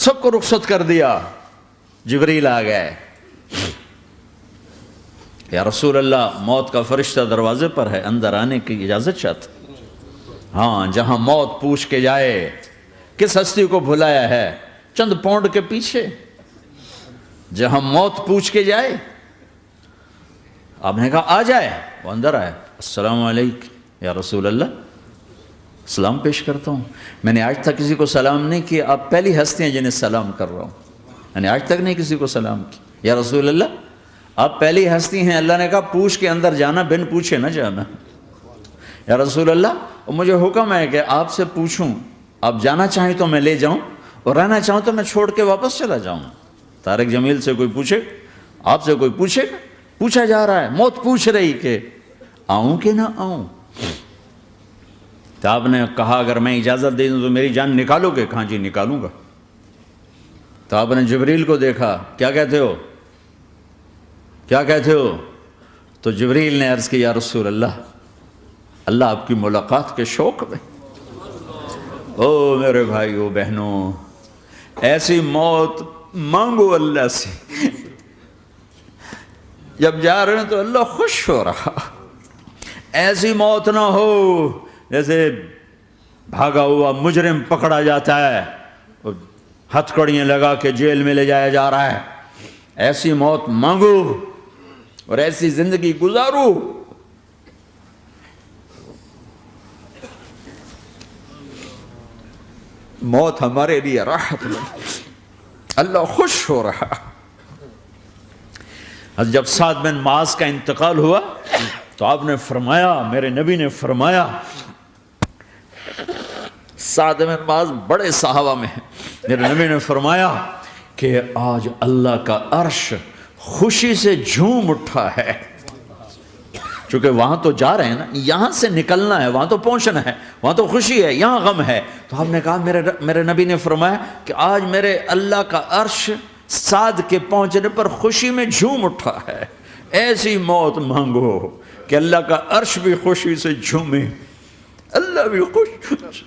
سب کو رخصت کر دیا. جبریل آ گئے. یا رسول اللہ موت کا فرشتہ دروازے پر ہے, اندر آنے کی اجازت چاہتا. ہاں, جہاں موت پوچھ کے جائے کس ہستی کو بھلایا ہے, چند پونڈ کے پیچھے جہاں موت پوچھ کے جائے. آپ نے کہا آ جائے, وہ اندر آئے. السلام علیکم یا رسول اللہ, سلام پیش کرتا ہوں. میں نے آج تک کسی کو سلام نہیں کیا, آپ پہلی ہستی ہیں جنہیں سلام کر رہا ہوں. میں نے آج تک نہیں کسی کو سلام کی. یا رسول اللہ آپ پہلی ہستی ہیں. اللہ نے کہا پوچھ کے اندر جانا, بن پوچھے نہ جانا. یا رسول اللہ مجھے حکم ہے کہ آپ سے پوچھوں, آپ جانا چاہیں تو میں لے جاؤں, اور رہنا چاہوں تو میں چھوڑ کے واپس چلا جاؤں. طارق جمیل سے کوئی پوچھے, آپ سے کوئی پوچھے, پوچھا جا رہا ہے, موت پوچھ رہی کہ آؤں کہ نہ آؤں. تو آپ نے کہا اگر میں اجازت دے دوں تو میری جان نکالو گے؟ کہاں جی نکالوں گا. تو آپ نے جبریل کو دیکھا, کیا کہتے ہو, کیا کہتے ہو؟ تو جبریل نے عرض کی یا رسول اللہ, اللہ آپ کی ملاقات کے شوق میں. او میرے بھائیو بہنوں, ایسی موت مانگو اللہ سے. جب جا رہے ہیں تو اللہ خوش ہو رہا. ایسی موت نہ ہو جیسے بھاگا ہوا مجرم پکڑا جاتا ہے, ہتھکڑیاں لگا کے جیل میں لے جایا جا رہا ہے. ایسی موت مانگو اور ایسی زندگی گزارو. موت ہمارے لیے راحت ہے, اللہ خوش ہو رہا. جب سعد بن معاذ کا انتقال ہوا تو آپ نے فرمایا, میرے نبی نے فرمایا, سعد بن معاذ بڑے صحابہ میں ہیں, میرے نبی نے فرمایا کہ آج اللہ کا عرش خوشی سے جھوم اٹھا ہے. چونکہ وہاں تو جا رہے ہیں نا, یہاں سے نکلنا ہے, وہاں تو پہنچنا ہے, وہاں تو خوشی ہے, یہاں غم ہے. تو آپ نے کہا, میرے نبی نے فرمایا کہ آج میرے اللہ کا عرش سعد کے پہنچنے پر خوشی میں جھوم اٹھا ہے. ایسی موت مانگو کہ اللہ کا عرش بھی خوشی سے جھومے, اللہ بھی خوش.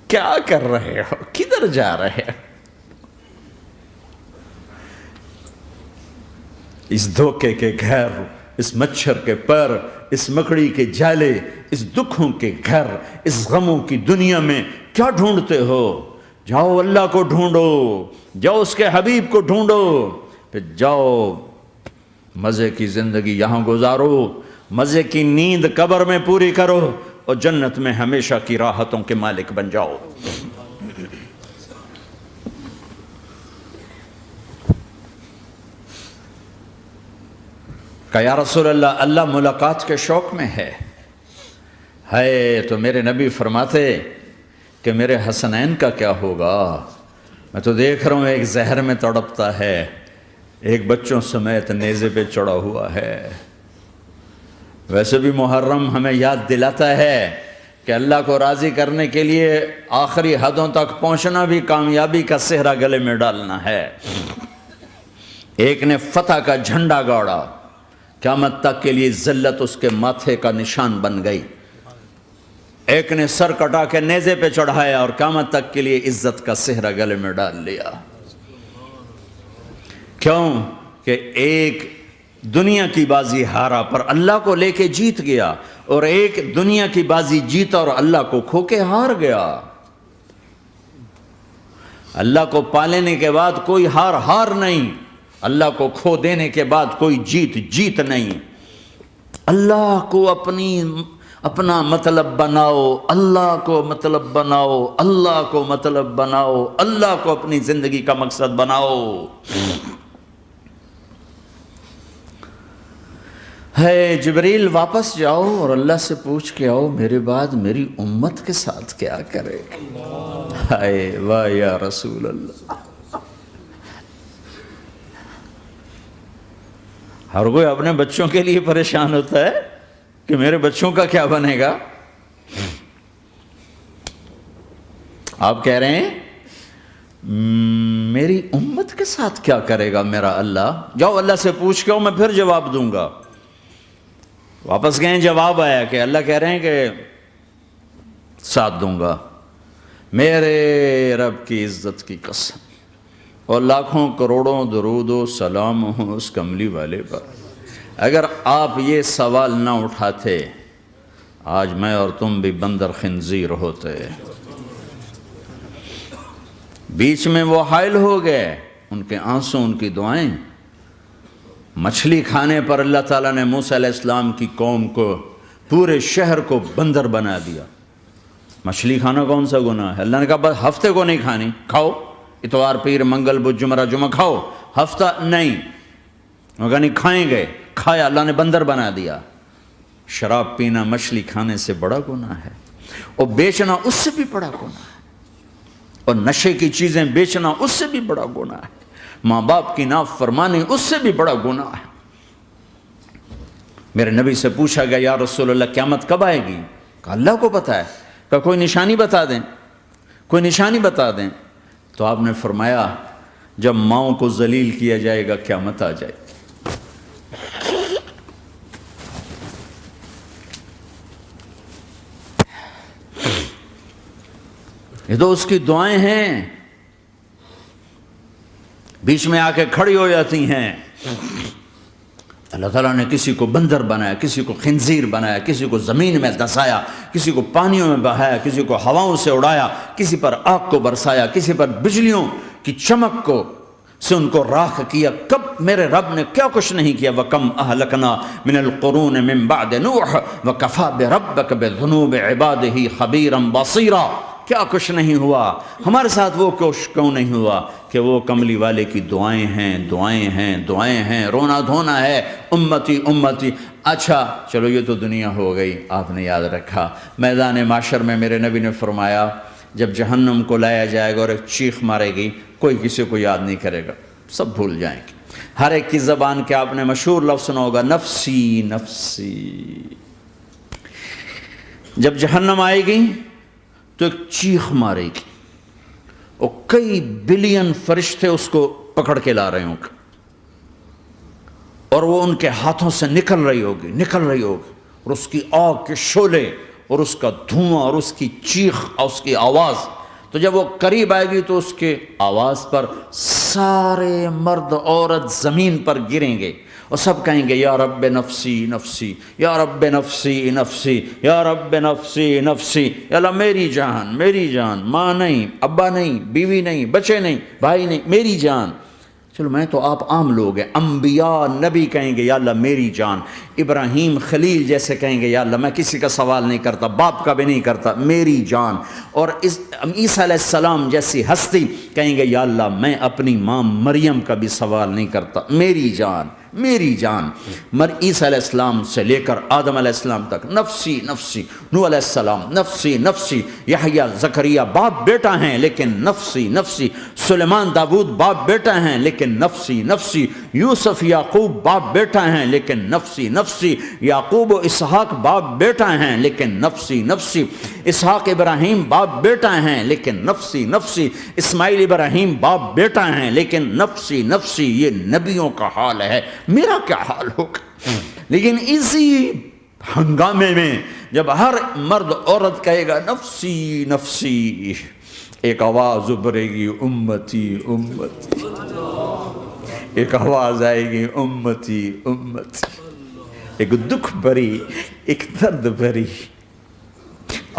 کیا کر رہے ہو, کدھر جا رہے ہو؟ اس دھوکے کے گھر, اس مچھر کے پر, اس مکڑی کے جالے, اس دکھوں کے گھر, اس غموں کی دنیا میں کیا ڈھونڈتے ہو؟ جاؤ اللہ کو ڈھونڈو, جاؤ اس کے حبیب کو ڈھونڈو, پھر جاؤ مزے کی زندگی یہاں گزارو, مزے کی نیند قبر میں پوری کرو, اور جنت میں ہمیشہ کی راحتوں کے مالک بن جاؤ. کہ یا رسول اللہ, اللہ ملاقات کے شوق میں ہے. تو میرے نبی فرماتے کہ میرے حسنین کا کیا ہوگا؟ میں تو دیکھ رہا ہوں ایک زہر میں تڑپتا ہے, ایک بچوں سمیت نیزے پہ چڑھا ہوا ہے. ویسے بھی محرم ہمیں یاد دلاتا ہے کہ اللہ کو راضی کرنے کے لیے آخری حدوں تک پہنچنا بھی کامیابی کا صحرا گلے میں ڈالنا ہے. ایک نے فتح کا جھنڈا گاڑا, قیامت تک کے لیے ذلت اس کے ماتھے کا نشان بن گئی. ایک نے سر کٹا کے نیزے پہ چڑھایا اور قیامت تک کے لیے عزت کا صحرا گلے میں ڈال لیا. کیوں کہ ایک دنیا کی بازی ہارا پر اللہ کو لے کے جیت گیا, اور ایک دنیا کی بازی جیتا اور اللہ کو کھو کے ہار گیا. اللہ کو پالینے کے بعد کوئی ہار نہیں, اللہ کو کھو دینے کے بعد کوئی جیت نہیں. اللہ کو اپنا مطلب بناؤ, اللہ کو مطلب بناؤ, اللہ کو مطلب بناؤ, اللہ کو اپنی زندگی کا مقصد بناؤ. جبریل واپس جاؤ اور اللہ سے پوچھ کے آؤ, میرے بعد میری امت کے ساتھ کیا کرے گا؟ واہ یا رسول اللہ. ہر کوئی اپنے بچوں کے لیے پریشان ہوتا ہے کہ میرے بچوں کا کیا بنے گا. آپ کہہ رہے ہیں میری امت کے ساتھ کیا کرے گا میرا اللہ؟ جاؤ اللہ سے پوچھ کے آؤ, میں پھر جواب دوں گا. واپس گئے, جواب آیا کہ اللہ کہہ رہے ہیں کہ ساتھ دوں گا. میرے رب کی عزت کی قسم, اور لاکھوں کروڑوں درود و سلام ہوں اس کملی والے پر۔ اگر آپ یہ سوال نہ اٹھاتے آج میں اور تم بھی بندر خنزیر ہوتے۔ بیچ میں وہ حائل ہو گئے، ان کے آنسو، ان کی دعائیں۔ مچھلی کھانے پر اللہ تعالیٰ نے موسیٰ علیہ السلام کی قوم کو، پورے شہر کو بندر بنا دیا۔ مچھلی کھانا کون سا گناہ ہے؟ اللہ نے کہا بس ہفتے کو نہیں کھانی، کھاؤ، اتوار پیر منگل بدھ جمعہ جمعہ کھاؤ، ہفتہ نہیں۔ وہ کہا نہیں کھائیں گے، کھایا، اللہ نے بندر بنا دیا۔ شراب پینا مچھلی کھانے سے بڑا گناہ ہے، اور بیچنا اس سے بھی بڑا گناہ ہے، اور نشے کی چیزیں بیچنا اس سے بھی بڑا گناہ ہے، ماں باپ کی نافرمانی اس سے بھی بڑا گناہ ہے۔ میرے نبی سے پوچھا گیا یا رسول اللہ قیامت کب آئے گی؟ کہا اللہ کو پتہ ہے۔ کہا کوئی نشانی بتا دیں، کوئی نشانی بتا دیں۔ تو آپ نے فرمایا جب ماؤں کو ذلیل کیا جائے گا قیامت آ جائے گی۔ یہ تو اس کی دعائیں ہیں، بیچ میں آ کے کھڑی ہو جاتی ہیں۔ اللہ تعالیٰ نے کسی کو بندر بنایا، کسی کو خنزیر بنایا، کسی کو زمین میں دسایا، کسی کو پانیوں میں بہایا، کسی کو ہواؤں سے اڑایا، کسی پر آگ کو برسایا، کسی پر بجلیوں کی چمک کو سے ان کو راکھ کیا۔ کب میرے رب نے کیا کچھ نہیں کیا۔ وَكَمْ أَهْلَكْنَا مِنَ الْقُرُونِ مِن بَعْدِ نُوحٍ وَكَفَىٰ بِرَبِّكَ بِذُنُوبِ عِبَادِهِ خَبِيرًا بَصِيرًا۔ کیا کچھ نہیں ہوا ہمارے ساتھ، وہ کچھ کیوں نہیں ہوا کہ وہ کملی والے کی دعائیں ہیں، دعائیں ہیں، دعائیں ہیں، رونا دھونا ہے، امتی امتی۔ اچھا چلو یہ تو دنیا ہو گئی، آپ نے یاد رکھا۔ میدان معاشر میں میرے نبی نے فرمایا جب جہنم کو لایا جائے گا اور ایک چیخ مارے گی، کوئی کسی کو یاد نہیں کرے گا، سب بھول جائیں گے۔ ہر ایک کی زبان کے آپ نے مشہور لفظ سنا ہوگا نفسی نفسی۔ جب جہنم آئے گی تو ایک چیخ مارے گی، اور کئی بلین فرشتے اس کو پکڑ کے لا رہے ہوں گے، اور وہ ان کے ہاتھوں سے نکل رہی ہوگی، اور اس کی آگ کے شعلے اور اس کا دھواں اور اس کی چیخ اور اس کی آواز۔ تو جب وہ قریب آئے گی تو اس کے آواز پر سارے مرد عورت زمین پر گریں گے، اور سب کہیں گے یا رب نفسی نفسی، یا رب نفسی نفسی، یا رب نفسی نفسی، یا اللہ میری جان، میری جان، ماں نہیں، ابا نہیں، بیوی نہیں، بچے نہیں، بھائی نہیں، میری جان۔ چلو میں تو آپ عام لوگ ہیں، انبیاء نبی کہیں گے یا اللہ میری جان، ابراہیم خلیل جیسے کہیں گے یا اللہ میں کسی کا سوال نہیں کرتا، باپ کا بھی نہیں کرتا، میری جان، اور عیسیٰ علیہ السلام جیسی ہستی کہیں گے یا اللہ میں اپنی ماں مریم کا بھی سوال نہیں کرتا، میری جان، میری جان۔ عیسیٰ علیہ السلام سے لے کر آدم علیہ السلام تک نفسی نفسی، نوح علیہ السلام نفسی نفسی، یحییٰ زکریا باپ بیٹا ہیں لیکن نفسی نفسی، سلیمان داؤد باپ بیٹا ہیں لیکن نفسی نفسی، یوسف یعقوب باپ بیٹا ہیں لیکن نفسی نفسی، یعقوب و اسحاق باپ بیٹا ہیں لیکن نفسی نفسی، اسحاق ابراہیم باپ بیٹا ہیں لیکن نفسی نفسی، اسماعیل ابراہیم باپ بیٹا ہیں لیکن نفسی نفسی۔ یہ نبیوں کا حال ہے، میرا کیا حال ہوگا؟ لیکن اسی ہنگامے میں جب ہر مرد عورت کہے گا نفسی نفسی، ایک آواز ابھرے گی امتی امتی، ایک آواز آئے گی امتی امتی، ایک دکھ بھری، ایک درد بھری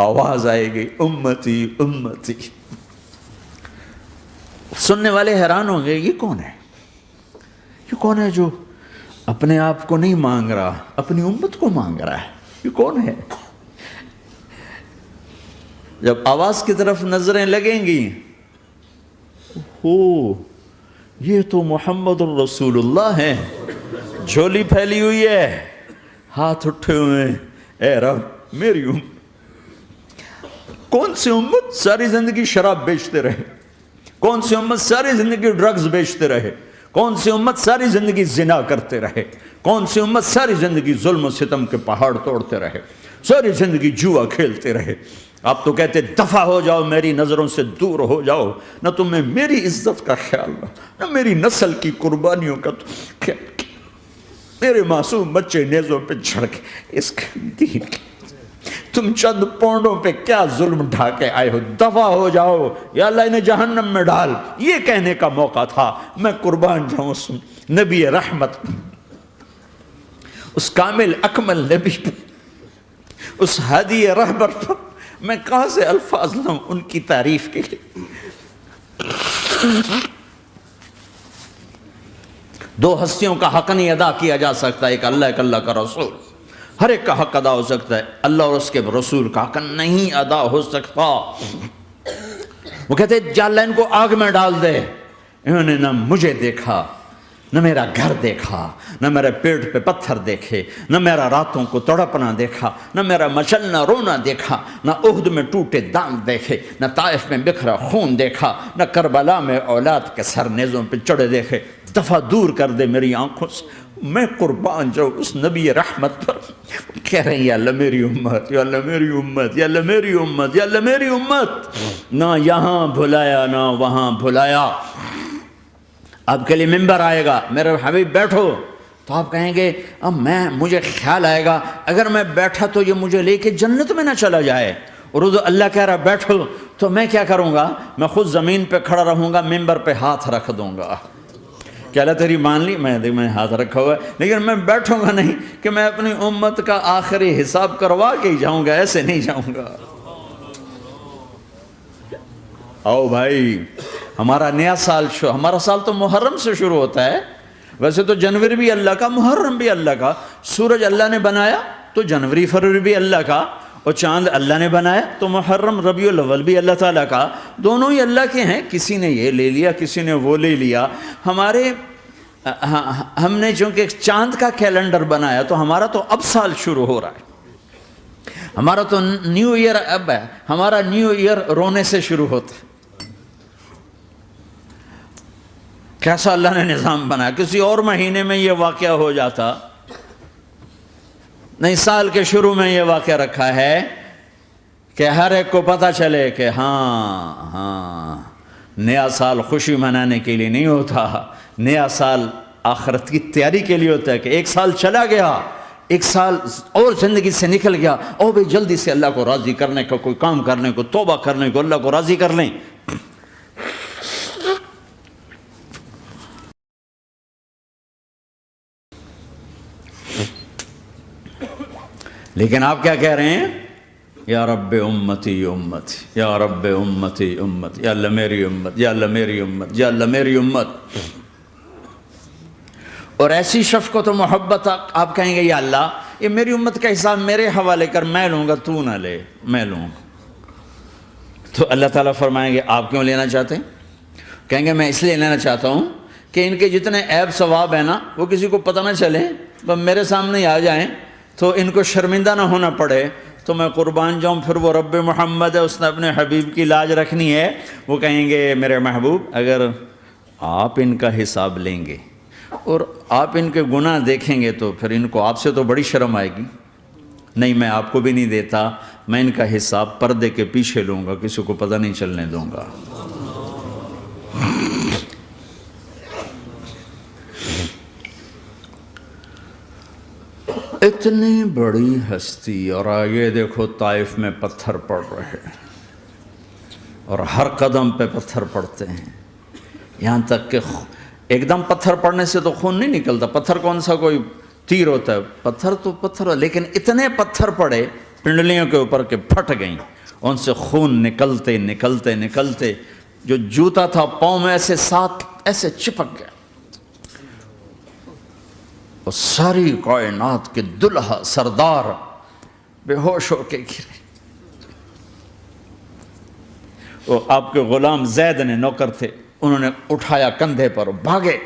آواز آئے گی امتی امتی۔ سننے والے حیران ہوں گے یہ کون ہے، یہ کون ہے جو اپنے آپ کو نہیں مانگ رہا، اپنی امت کو مانگ رہا ہے، یہ کون ہے؟ جب آواز کی طرف نظریں لگیں گی، یہ تو محمد الرسول اللہ ہے، جھولی پھیلی ہوئی ہے، ہاتھ اٹھے ہوئے ہیں، اے رب میری امت۔ کون سی امت ساری زندگی شراب بیچتے رہے، کون سی امت ساری زندگی ڈرگز بیچتے رہے، کون سی امت ساری زندگی زنا کرتے رہے، کون سی امت ساری زندگی ظلم و ستم کے پہاڑ توڑتے رہے، ساری زندگی جوا کھیلتے رہے۔ آپ تو کہتے دفع ہو جاؤ، میری نظروں سے دور ہو جاؤ، نہ تمہیں میری عزت کا خیال نہ میری نسل کی قربانیوں کا خیال، میرے معصوم بچے نیزوں پہ چڑھ کے اس کے دین تم چند پونڈوں پہ کیا ظلم ڈھا کے آئے ہو، دفع ہو جاؤ یا اللہ انہیں جہنم میں ڈال، یہ کہنے کا موقع تھا۔ میں قربان جاؤں اس نبی رحمت، اس کامل اکمل نبی پر، اس ہادی رہبر پر میں کہاں سے الفاظ لاؤں ان کی تعریف کے لیے۔ دو ہستیوں کا حق نہیں ادا کیا جا سکتا، ایک اللہ، ایک اللہ کا رسول۔ ہر ایک کا حق ادا ہو سکتا ہے، اللہ اور اس کے رسول کا حق نہیں ادا ہو سکتا۔ وہ کہتے جا اللہ ان کو آگ میں ڈال دے۔ انہوں نے نہ مجھے دیکھا، نہ میرا گھر دیکھا، نہ میرے پیٹ پہ پتھر دیکھے، نہ میرا راتوں کو تڑپنا دیکھا، نہ میرا مچلنا رونا دیکھا، نہ احد میں ٹوٹے دانت دیکھے، نہ طائف میں بکھرا خون دیکھا، نہ کربلا میں اولاد کے سر نیزوں پہ چڑھے دیکھے۔ دفعہ دور کر دے میری آنکھوں سے، میں قربان جاؤں اس نبی رحمت پر۔ کہہ رہے ہیں یا اللہ میری امت، یا اللہ میری امت، یا اللہ میری امت، یا اللہ میری امت۔ نہ یہاں بھلایا نہ وہاں بھلایا۔ آپ کے لیے ممبر آئے گا، میرے حبیب بیٹھو، تو آپ کہیں گے اب مجھے خیال آئے گا اگر میں بیٹھا تو یہ مجھے لے کے جنت میں نہ چلا جائے، اور اللہ کہہ رہا بیٹھو تو میں کیا کروں گا؟ میں خود زمین پہ کھڑا رہوں گا، ممبر پہ ہاتھ رکھ دوں گا کہ اللہ تیری مان لی، میں ہاتھ رکھا ہوا ہے، لیکن میں بیٹھوں گا نہیں کہ میں اپنی امت کا آخری حساب کروا کے ہی جاؤں گا، ایسے نہیں جاؤں گا۔ آؤ بھائی، ہمارا نیا سال ہمارا سال تو محرم سے شروع ہوتا ہے، ویسے تو جنوری بھی اللہ کا، محرم بھی اللہ کا، سورج اللہ نے بنایا تو جنوری فروری بھی اللہ کا، اور چاند اللہ نے بنایا تو محرم ربیع الاول بھی اللہ تعالیٰ کا، دونوں ہی اللہ کے ہیں۔ کسی نے یہ لے لیا، کسی نے وہ لے لیا۔ ہم نے چونکہ چاند کا کیلنڈر بنایا تو ہمارا تو اب سال شروع ہو رہا ہے، ہمارا تو نیو ایئر اب ہے، ہمارا نیو ایئر رونے سے شروع ہوتا ہے۔ کیسا اللہ نے نظام بنایا، کسی اور مہینے میں یہ واقعہ ہو جاتا، نہیں سال کے شروع میں یہ واقعہ رکھا ہے کہ ہر ایک کو پتہ چلے کہ ہاں نیا سال خوشی منانے کے لیے نہیں ہوتا، نیا سال آخرت کی تیاری کے لیے ہوتا ہے کہ ایک سال چلا گیا، ایک سال اور زندگی سے نکل گیا، او بھئی جلدی سے اللہ کو راضی کرنے کا کوئی کام کرنے کو، توبہ کرنے کو، اللہ کو راضی کر لیں۔ لیکن آپ کیا کہہ رہے ہیں؟ یا رب امتی امت، یا رب امتی امت، یا اللہ میری امت، یا اللہ میری امت، یا اللہ میری امت۔ اور ایسی شفقت و محبت آپ کہیں گے یا اللہ یہ میری امت کا حساب میرے حوالے کر، میں لوں گا، تو نہ لے، میں لوں گا۔ تو اللہ تعالیٰ فرمائیں گے آپ کیوں لینا چاہتے ہیں؟ کہیں گے میں اس لیے لینا چاہتا ہوں کہ ان کے جتنے عیب ثواب ہیں نا وہ کسی کو پتہ نہ چلے، بس میرے سامنے ہی آ جائیں تو ان کو شرمندہ نہ ہونا پڑے، تو میں قربان جاؤں۔ پھر وہ رب محمد ہے، اس نے اپنے حبیب کی لاج رکھنی ہے، وہ کہیں گے میرے محبوب اگر آپ ان کا حساب لیں گے اور آپ ان کے گناہ دیکھیں گے تو پھر ان کو آپ سے تو بڑی شرم آئے گی، نہیں میں آپ کو بھی نہیں دیتا، میں ان کا حساب پردے کے پیچھے لوں گا، کسی کو پتہ نہیں چلنے دوں گا۔ اتنی بڑی ہستی، اور آگے دیکھو طائف میں پتھر پڑ رہے ہیں، اور ہر قدم پہ پتھر پڑتے ہیں، یہاں تک کہ ایک دم پتھر پڑنے سے تو خون نہیں نکلتا، پتھر کون سا کوئی تیر ہوتا ہے، پتھر تو پتھر، لیکن اتنے پتھر پڑے پنڈلیوں کے اوپر کہ پھٹ گئیں، ان سے خون نکلتے نکلتے نکلتے جو جوتا تھا پاؤں میں ایسے ساتھ ایسے چپک گیا، اور ساری کائنات کے دلہا سردار بے ہوش ہو کے گرے۔ وہ آپ کے غلام زید نے نوکر تھے، انہوں نے اٹھایا کندھے پر، بھاگے،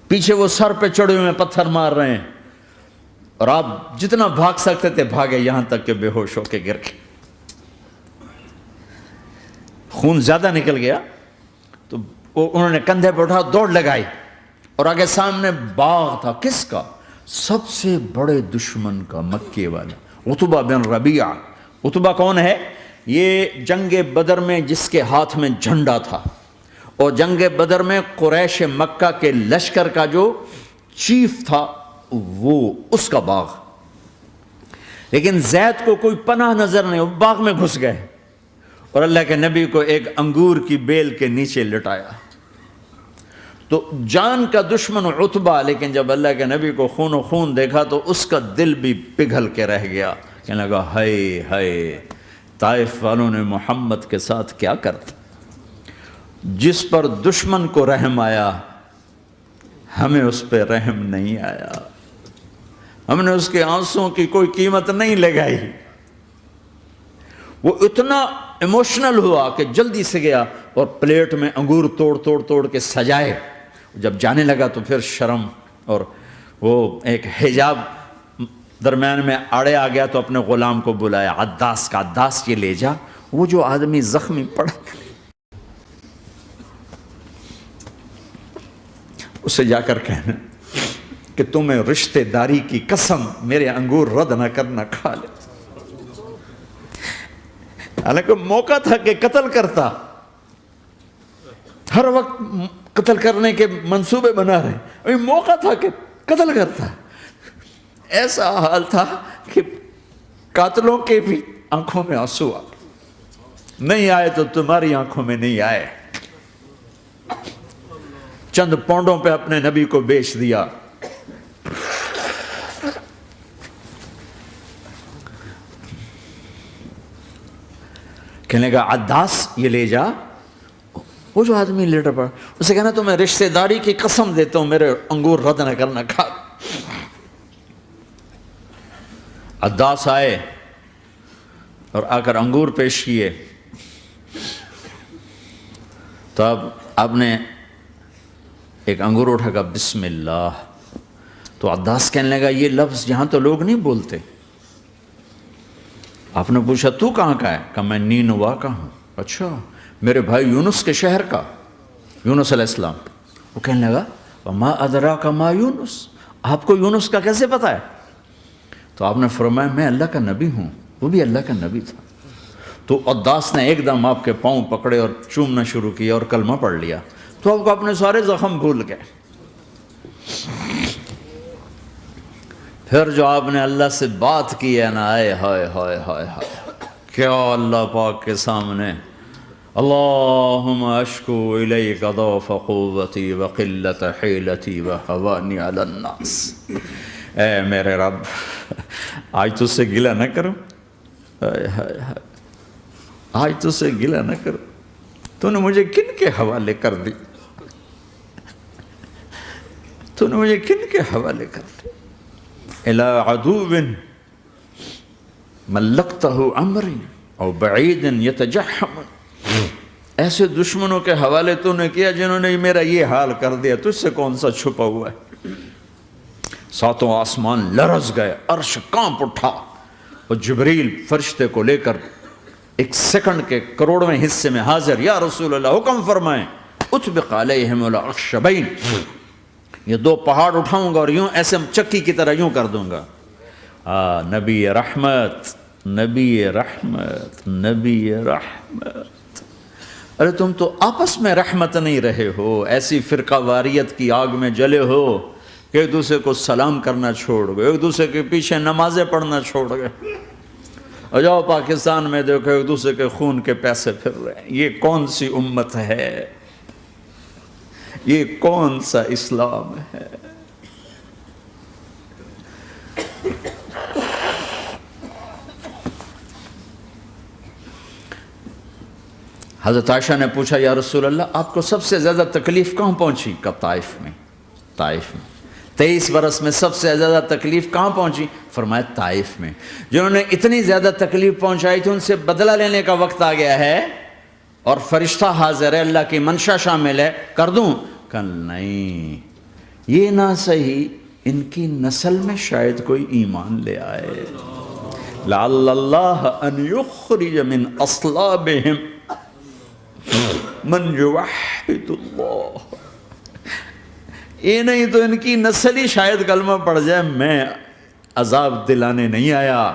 پیچھے وہ سر پہ چڑھے ہوئے پتھر مار رہے ہیں، اور آپ جتنا بھاگ سکتے تھے بھاگے، یہاں تک کہ بے ہوش ہو کے گر گئے۔ خون زیادہ نکل گیا تو انہوں نے کندھے پہ اٹھا، دوڑ لگائی، اور آگے سامنے باغ تھا، کس کا؟ سب سے بڑے دشمن کا، مکے والا عتبہ بن ربیعہ۔ عتبہ کون ہے؟ یہ جنگ بدر میں جس کے ہاتھ میں جھنڈا تھا، اور جنگ بدر میں قریش مکہ کے لشکر کا جو چیف تھا وہ، اس کا باغ۔ لیکن زید کو کوئی پناہ نظر نہیں، وہ باغ میں گھس گئے اور اللہ کے نبی کو ایک انگور کی بیل کے نیچے لٹایا۔ تو جان کا دشمن عتبہ، لیکن جب اللہ کے نبی کو خون و خون دیکھا تو اس کا دل بھی پگھل کے رہ گیا، کہنے لگا ہائے ہائے، طائف والوں نے محمد کے ساتھ کیا کرتا۔ جس پر دشمن کو رحم آیا ہمیں اس پہ رحم نہیں آیا، ہم نے اس کے آنسوں کی کوئی قیمت نہیں لگائی۔ وہ اتنا ایموشنل ہوا کہ جلدی سے گیا اور پلیٹ میں انگور توڑ کے سجائے۔ جب جانے لگا تو پھر شرم اور وہ ایک حجاب درمیان میں آڑے آ گیا، تو اپنے غلام کو بلایا، عداس کا، عداس یہ لے جا وہ جو آدمی زخمی پڑا، اسے جا کر کہنا کہ تمہیں رشتہ داری کی قسم میرے انگور رد نہ کرنا، کھا لے۔ حالانکہ موقع تھا کہ قتل کرتا، ہر وقت قتل کرنے کے منصوبے بنا رہے، ابھی موقع تھا کہ قتل کرتا۔ ایسا حال تھا کہ قاتلوں کے بھی آنکھوں میں آنسو آ نہیں آئے تو تمہاری آنکھوں میں نہیں آئے۔ چند پونڈوں پہ اپنے نبی کو بیچ دیا۔ کہنے کا عداس یہ لے جا، وہ جو آدمی لیٹر پڑا، اسے کہنا تو میں رشتہ داری کی قسم دیتا ہوں میرے انگور رد نہ کرنا، کھا۔ عداس آئے اور آ کر انگور پیش کیے، تو اب آپ نے ایک انگور اٹھا کر بسم اللہ، تو عداس کہنے لگا یہ لفظ یہاں تو لوگ نہیں بولتے۔ آپ نے پوچھا تو کہاں کا ہے؟ کہا میں نینوا کا ہوں۔ اچھا، میرے بھائی یونس کے شہر کا، یونس علیہ السلام۔ وہ کہنے لگا وما ادراک ما یونس، آپ کو یونس کا کیسے پتا ہے؟ تو آپ نے فرمایا میں اللہ کا نبی ہوں، وہ بھی اللہ کا نبی تھا۔ تو عداس نے ایک دم آپ کے پاؤں پکڑے اور چومنا شروع کیا اور کلمہ پڑھ لیا، تو آپ کو اپنے سارے زخم بھول گئے۔ پھر جو آپ نے اللہ سے بات کی ہے نا، آئے ہائے ہائے ہائے ہائے، کیا اللہ پاک کے سامنے اللہم اشکو الیک ضعف قوتی وقلت حیلتی وہوانی علی الناس، اے میرے رب آج تجھ سے گلہ نہ کروں، آج تجھ سے گلہ نہ کروں، تو نے مجھے کن کے حوالے کر دی، تو نے مجھے کن کے حوالے کر دی، الی عدو ملکتہ امری او بعید یتجحم، ایسے دشمنوں کے حوالے تو نے کیا جنہوں نے میرا یہ حال کر دیا، تجھ سے کون سا چھپا ہوا ہے۔ ساتوں آسمان لرز گئے، عرش کانپ اٹھا، اور جبریل فرشتے کو لے کر ایک سیکنڈ کے کروڑویں حصے میں حاضر، یا رسول اللہ حکم فرمائیں اطبق علیہم الاخشبین، یہ دو پہاڑ اٹھاؤں گا اور یوں ایسے چکی کی طرح یوں کر دوں گا۔ نبی رحمت، نبی رحمت، نبی رحمت۔ ارے تم تو آپس میں رحمت نہیں رہے ہو، ایسی فرقہ واریت کی آگ میں جلے ہو کہ ایک دوسرے کو سلام کرنا چھوڑ گئے، ایک دوسرے کے پیچھے نمازیں پڑھنا چھوڑ گئے، اور جاؤ پاکستان میں دیکھو ایک دوسرے کے خون کے پیسے پھر رہے ہیں۔ یہ کون سی امت ہے؟ یہ کون سا اسلام ہے؟ حضرت عائشہ نے پوچھا یا رسول اللہ آپ کو سب سے زیادہ تکلیف کہاں پہنچی؟ کہا طائف میں، طائف میں۔ 23 برس میں سب سے زیادہ تکلیف کہاں پہنچی؟ فرمایا طائف میں۔ جنہوں نے اتنی زیادہ تکلیف پہنچائی تھی ان سے بدلہ لینے کا وقت آ گیا ہے، اور فرشتہ حاضر ہے، اللہ کی منشا شامل ہے، کر دوں؟ کہ نہیں، یہ نہ صحیح، ان کی نسل میں شاید کوئی ایمان لے آئے، لعل اللہ ان یخرج من اصلابہم من یوحد اللہ، یہ نہیں تو ان کی نسل ہی شاید کلمہ پڑھ جائے۔ میں عذاب دلانے نہیں آیا،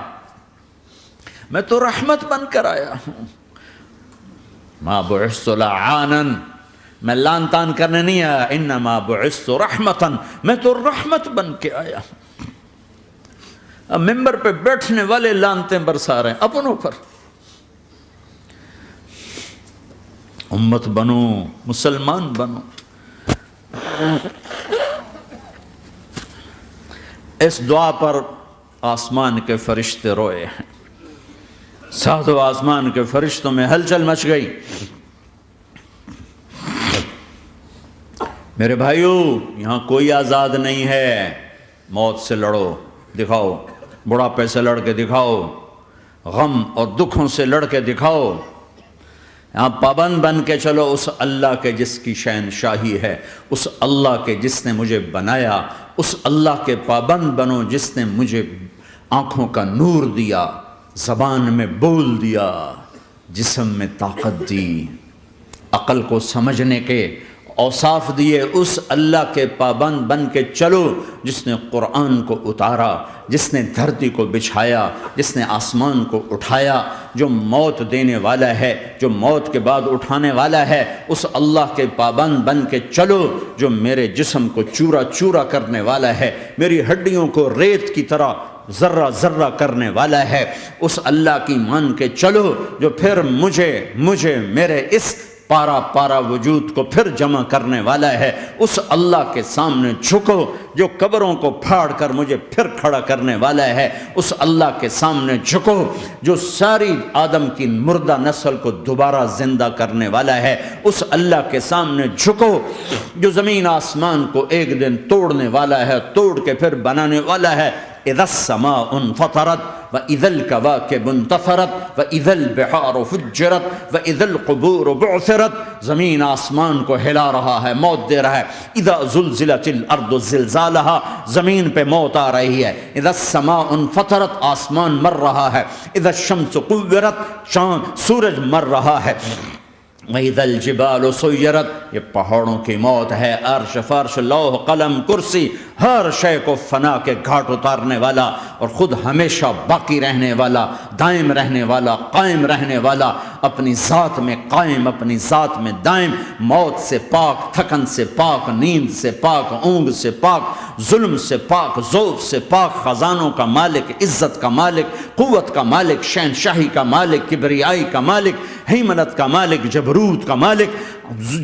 میں تو رحمت بن کر آیا ہوں۔ ما بعثت لعانا، میں لان تان کرنے نہیں آیا، انما بعثت رحمتا، میں تو رحمت بن کے آیا ہوں۔ اب ممبر پہ بیٹھنے والے لانتیں برسا رہے ہیں اپنوں پر. امت بنو، مسلمان بنو. اس دعا پر آسمان کے فرشتے روئے ہیں. ساتوں آسمان کے فرشتوں میں ہلچل مچ گئی. میرے بھائیو، یہاں کوئی آزاد نہیں ہے. موت سے لڑو، دکھاؤ. بڑھاپے سے لڑ کے دکھاؤ. غم اور دکھوں سے لڑ کے دکھاؤ. یہاں پابند بن کے چلو اس اللہ کے جس کی شہنشاہی ہے، اس اللہ کے جس نے مجھے بنایا. اس اللہ کے پابند بنو جس نے مجھے آنکھوں کا نور دیا، زبان میں بول دیا، جسم میں طاقت دی، عقل کو سمجھنے کے اوصاف دیے. اس اللہ کے پابند بن کے چلو جس نے قرآن کو اتارا، جس نے دھرتی کو بچھایا، جس نے آسمان کو اٹھایا، جو موت دینے والا ہے، جو موت کے بعد اٹھانے والا ہے. اس اللہ کے پابند بن کے چلو جو میرے جسم کو چورا چورا کرنے والا ہے، میری ہڈیوں کو ریت کی طرح ذرہ ذرہ کرنے والا ہے. اس اللہ کی مان کے چلو جو پھر مجھے میرے اس پارا پارا وجود کو پھر جمع کرنے والا ہے. اس اللہ کے سامنے جھکو جو قبروں کو پھاڑ کر مجھے پھر کھڑا کرنے والا ہے. اس اللہ کے سامنے جھکو جو ساری آدم کی مردہ نسل کو دوبارہ زندہ کرنے والا ہے. اس اللہ کے سامنے جھکو جو زمین آسمان کو ایک دن توڑنے والا ہے، توڑ کے پھر بنانے والا ہے. اذا السماء انفطرت واذا الكواكب انتثرت واذا البحار فجرت واذا القبور بعثرت. زمین آسمان کو ہلا رہا ہے، موت دے رہا ہے. اذا زلزلت الارض زلزالها، زمین پہ موت آ رہی ہے. اذا السماء انفطرت، آسمان مر رہا ہے. اذا الشمس قورت، چاند سورج مر رہا ہے. وَإِذَا الْجِبَالُ سُيِّرَتْ، یہ پہاڑوں کی موت ہے. عرش فرش لوح قلم کرسی ہر شے کو فنا کے گھاٹ اتارنے والا اور خود ہمیشہ باقی رہنے والا، دائم رہنے والا، قائم رہنے والا، اپنی ذات میں قائم، اپنی ذات میں دائم، موت سے پاک، تھکن سے پاک، نیند سے پاک، اونگ سے پاک، ظلم سے پاک، ذوق سے پاک، خزانوں کا مالک، عزت کا مالک، قوت کا مالک، شہنشاہی کا مالک، کبریائی کا مالک، ہیمنت کا مالک، جبروت کا مالک،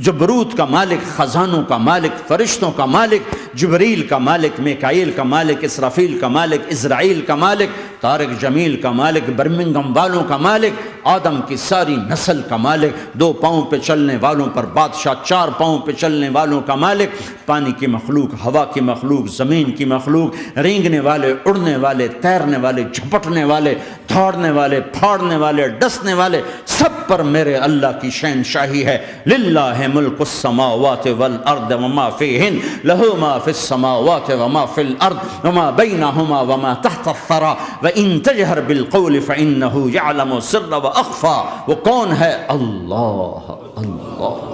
جبروت کا مالک، خزانوں کا مالک، فرشتوں کا مالک، جبریل کا مالک، میکائیل کا مالک، اسرافیل کا مالک، اسرائیل کا مالک، طارق جمیل کا مالک، برمنگم والوں کا مالک، آدم کی ساری نسل کا مالک، 2 پاؤں پہ چلنے والوں پر بادشاہ، 4 پاؤں پہ چلنے والوں کا مالک، پانی کی مخلوق، ہوا کی مخلوق، زمین کی مخلوق، رینگنے والے، اڑنے والے، تیرنے والے، جھپٹنے والے، دھاڑنے والے، پھاڑنے والے، ڈسنے والے، سب پر میرے اللہ کی شہنشاہی ہے. للہ ملک السماوات والارض وما فیہن، لہ ما فی السماوات وما فی الارض وما بینہما وما تحت الثری وان تجہر بالقول فانہ یعلم السر واخفی. وہ کون ہے؟ اللہ. اللہ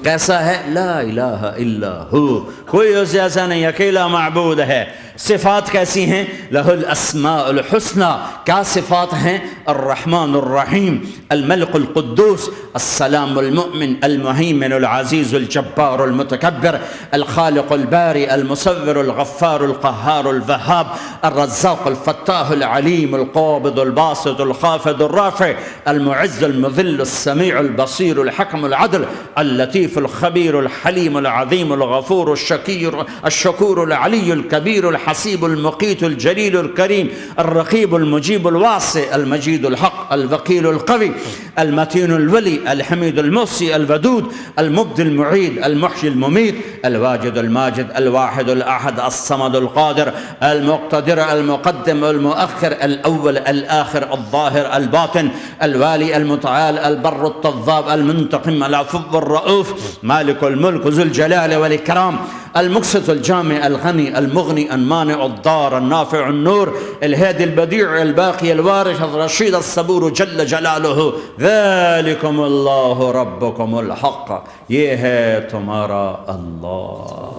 کیسا ہے؟ لا الہ الا ہو، کوئی اس جیسا نہیں، اکیلا معبود ہے. صفات کیسی ہیں؟ لہ الاسماء الحسنى. کیا صفات ہیں؟ الرحمن الرحیم، الملک القدوس، السلام المؤمن، المہیمن العزیز الجبار المتکبر، الخالق الباری المصور الغفار القہار الوہاب، الرزاق الفتاح العلیم القابض الباسط الخافض الرافع، المعز المذل السمیع البصیر الحکم العدل، اللطیف الخبیر الحلیم العظیم الغفور الشکور العلی الکبیر الحسیب المقیت الجلیل الکریم، الرقیب المجیب الواسع، المجید الحق، الوکیل القوی، المتین الولی، الحمید المحصی، الودود، المبدی المعید، المحیی الممیت، الواجد الماجد، الواحد الاحد، الصمد القادر، المقتدر، المقدم، المؤخر، الاول، الاخر، الظاهر، الباطن، الوالي، المتعال، البر، التواب، المنتقم، العفو، الرؤوف، مالك الملك، ذو الجلال والإكرام، المقسط، الجامع، الغني، المغني، المانع، الضار، النافع، النور، الهادي، البديع، الباقي، الوارث، الرشيد، الصبور جل جلاله. ذلكم الله ربكم الحق، یہ ہے تمہارا اللہ.